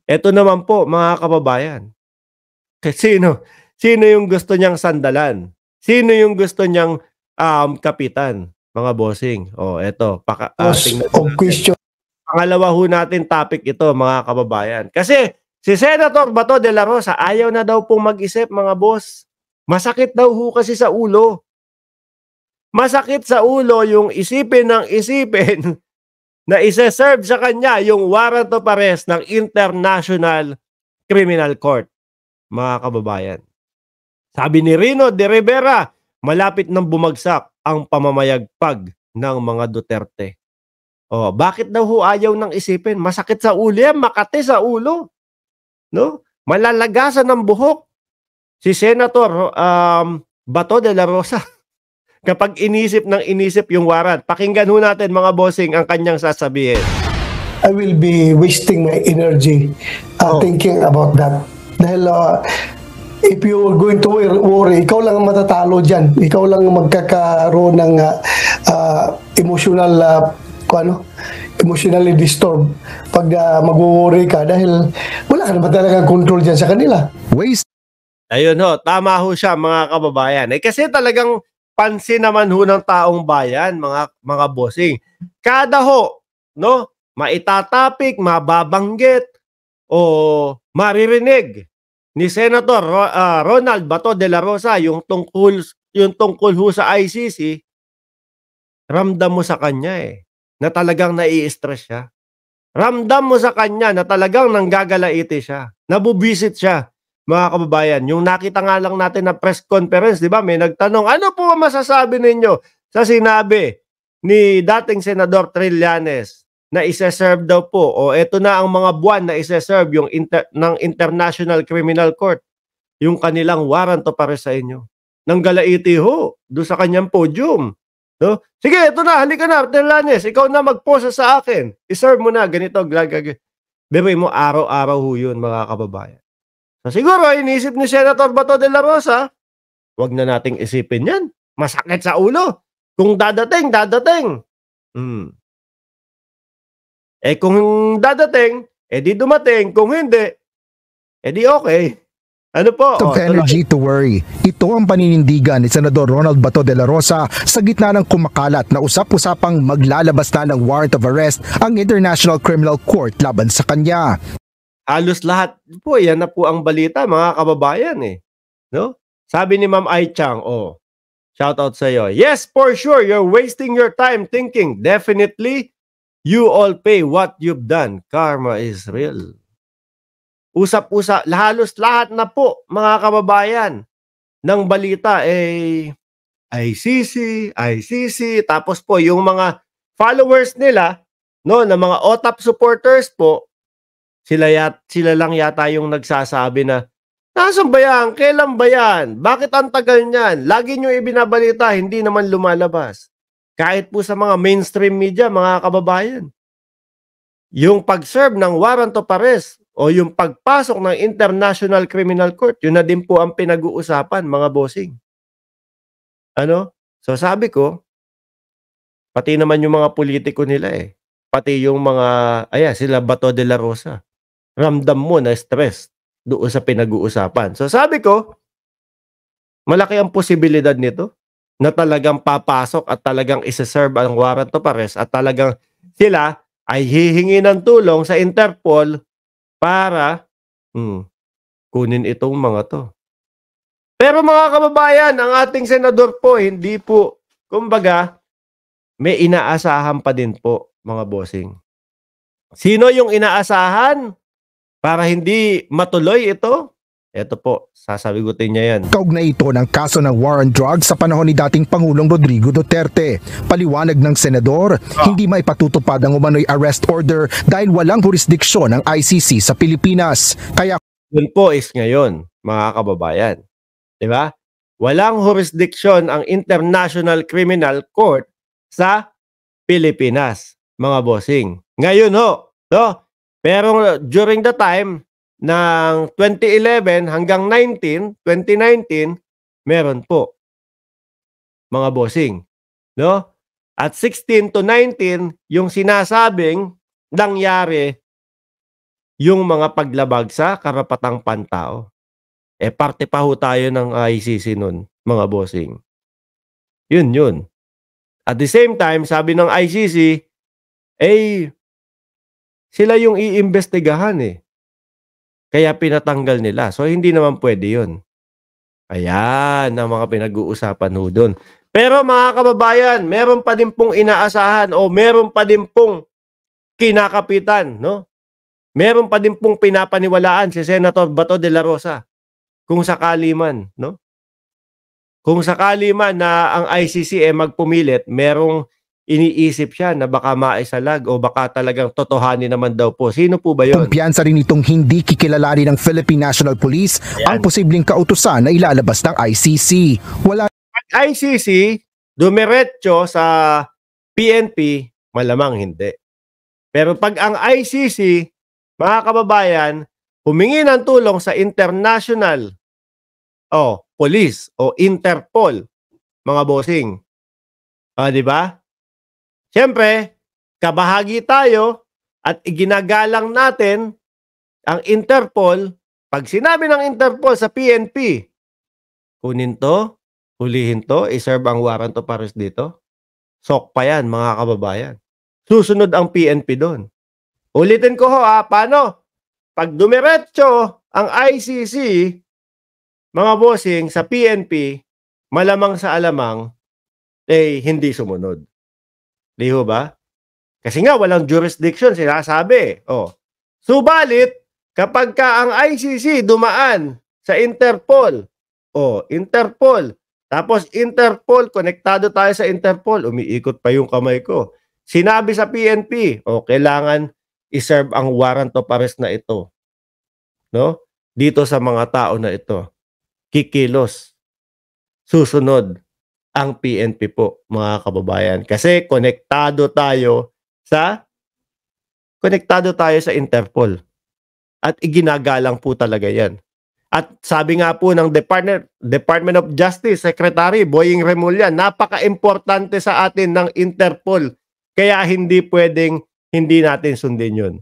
Eto naman po mga kababayan, sino yung gusto niyang sandalan? Sino yung gusto niyang, kapitan, mga bossing? Oh, eto tingnan ho Of natin. question. Pangalawa ho natin topic ito mga kababayan. Kasi si Senator Bato de la Rosa ayaw na daw pong mag-isip mga boss. Masakit daw ho kasi sa ulo. Masakit sa ulo yung isipin ng isipin na ise-serve sa kanya yung warrant of arrest ng International Criminal Court, mga kababayan. Sabi ni Rino de Rivera, malapit nang bumagsak ang pamamayagpag ng mga Duterte. Oh, bakit daw ho ayaw nang isipin? Masakit sa ulo yan, makati sa ulo, no? Malalagasan ng buhok si Senator Bato de la Rosa kapag inisip yung warrant. Pakinggan ho natin mga bossing ang kanyang sasabihin. I will be wasting my energy thinking about that. Dahil if you are going to worry, ikaw lang ang matatalo dyan. Ikaw lang magkakaroon ng emotionally disturbed pag mag-worry ka dahil wala ka naman talagang control dyan sa kanila. Ayun ho, tama ho siya mga kababayan. Kasi talagang pansin naman ho ng taong bayan, mga bossing. Kada ho, no, maitatapik, mababanggit o maririnig ni Senator Ronald Bato de la Rosa yung tungkol ho sa ICC, ramdam mo sa kanya na talagang nai-stress siya. Ramdam mo sa kanya na talagang nanggagalaiti siya. Nabubisit siya, mga kababayan. Yung nakita nga lang natin na press conference, di ba? May nagtanong, ano po masasabi ninyo sa sinabi ni dating Senador Trillanes na isa-serve daw po, o eto na ang mga buwan na isa-serve yung ng International Criminal Court, yung kanilang warrant of arrest sa inyo. Nanggalaiti ho, doon sa kanyang podium. No? Sige, ito na, halika na, Trillanes, ikaw na mag-post sa akin. I-serve mo na, ganito, Bebe mo, araw-araw ho yun, mga kababayan. So, siguro, inisip ni Senator Bato de la Rosa, wag na nating isipin yan. Masakit sa ulo. Kung dadating, dadating. Kung dadating, di dumating. Kung hindi, di okay. Ano po? Of energy to worry. Ito ang paninindigan ni Senador Ronald Bato de la Rosa sa gitna ng kumakalat na usap-usapang maglalabas na ng warrant of arrest ang International Criminal Court laban sa kanya. Halos lahat po, yan na po ang balita mga kababayan no? Sabi ni Ma'am Ai Chang, shout out sa iyo. Yes, for sure, you're wasting your time thinking. Definitely, you all pay what you've done. Karma is real. Usap-usap, halos lahat na po mga kababayan ng balita ICC, tapos po yung mga followers nila, no, na mga OTAP supporters po, sila lang yata yung nagsasabi na, nasan ba yan? Kailan ba yan? Bakit ang tagal niyan? Lagi nyo ibinabalita, hindi naman lumalabas. Kahit po sa mga mainstream media, mga kababayan. Yung pag-serve ng warrant of arrest o yung pagpasok ng International Criminal Court, yun na din po ang pinag-uusapan, mga bossing. Ano? So sabi ko, pati naman yung mga politiko nila pati yung mga, sila Bato de la Rosa, ramdam mo na stress doon sa pinag-uusapan. So sabi ko, malaki ang posibilidad nito na talagang papasok at talagang isa-serve ang warrant of arrest at talagang sila ay hihingi ng tulong sa Interpol para kunin itong mga to. Pero mga kababayan, ang ating senador po, hindi po, kumbaga, may inaasahan pa din po, mga bossing. Sino yung inaasahan para hindi matuloy ito? Ito po, sasagutin niya yan. Kaugnay ito ng kaso ng war on drugs sa panahon ni dating Pangulong Rodrigo Duterte. Paliwanag ng senador, hindi maipatutupad ang umano'y arrest order dahil walang jurisdiksyon ng ICC sa Pilipinas. Kaya yun po is ngayon, mga kababayan. Diba? Walang jurisdiksyon ang International Criminal Court sa Pilipinas, mga bossing. Ngayon ho, no? Pero during the time ng 2011 hanggang 2019, meron po, mga bossing. No? At 16 to 19, yung sinasabing nangyari yung mga paglabag sa karapatang pantao. Eh, parte pa ho tayo ng ICC nun, mga bossing. Yun. At the same time, sabi ng ICC, eh, sila yung iimbestigahan eh. Kaya pinatanggal nila. So, hindi naman pwede yun. Ayan ang mga pinag-uusapan ho dun. Pero mga kababayan, meron pa din pong inaasahan o meron pa din pong kinakapitan, no? Meron pa din pong pinapaniwalaan si Senator Bato de la Rosa kung sakali man, no? Kung sakali man na ang ICC magpumilit, merong iniisip siya na baka maisalag o baka talagang totohanin naman daw po. Sino po ba yun? Kumpiyansa rin itong hindi kikilalanin ng Philippine National Police ang posibleng kautusan na ilalabas ng ICC. Wala ICC, dumiretso sa PNP, malamang hindi. Pero pag ang ICC, mga kababayan, humingi ng tulong sa international police o Interpol, mga bossing. Di ba? Siyempre, kabahagi tayo at iginagalang natin ang Interpol. Pag sinabi ng Interpol sa PNP, kunin to, hulihin to, iserve ang warrant of arrest dito. Sok pa yan, mga kababayan. Susunod ang PNP doon. Ulitin ko ho, paano? Pag dumiretso ang ICC, mga bossing, sa PNP, malamang sa alamang, hindi sumunod. Di ho ba? Kasi nga, walang jurisdiction, sinasabi. Subalit, kapag ka ang ICC dumaan sa Interpol, Interpol, tapos Interpol, konektado tayo sa Interpol, umiikot pa yung kamay ko. Sinabi sa PNP, kailangan iserve ang warrant of arrest na ito, no? Dito sa mga tao na ito. Kikilos. Susunod ang PNP po, mga kababayan. Kasi konektado tayo sa Interpol. At iginagalang po talaga yan. At sabi nga po ng Department of Justice Secretary Boying Remulla, napaka-importante sa atin ng Interpol. Kaya hindi pwedeng hindi natin sundin yun.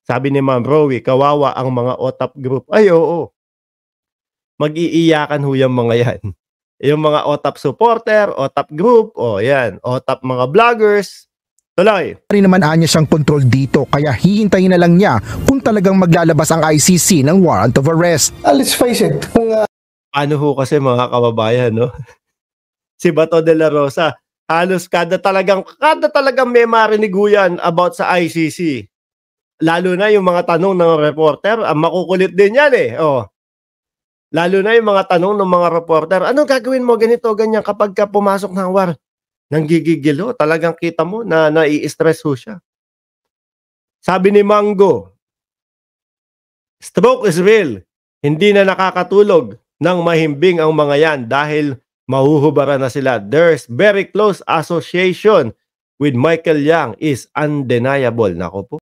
Sabi ni Ma'am Rowie, kawawa ang mga OTAP group. Ay, oo. Mag-iiyakan ho yung mga yan. Yung mga OTAP supporter, OTAP group, yan. OTAP mga vloggers. Tuloy. rin naman anya siyang kontrol dito kaya hihintayin na lang niya kung talagang maglalabas ang ICC ng warrant of arrest. Let's face it, kung Ano ho kasi mga kababayan, no? Si Bato de la Rosa, halos kada talagang may marinig ho yan about sa ICC. Lalo na yung mga tanong ng reporter, makukulit din yan eh. Lalo na yung mga tanong ng mga reporter, ano gagawin mo ganito, ganyan kapag ka pumasok ng war? Nanggigigil ho, talagang kita mo na nai-stress ho siya. Sabi ni Mango, stroke is real. Hindi na nakakatulog ng mahimbing ang mga yan dahil mahuhubara na sila. There's very close association with Michael Yang is undeniable. Nako po.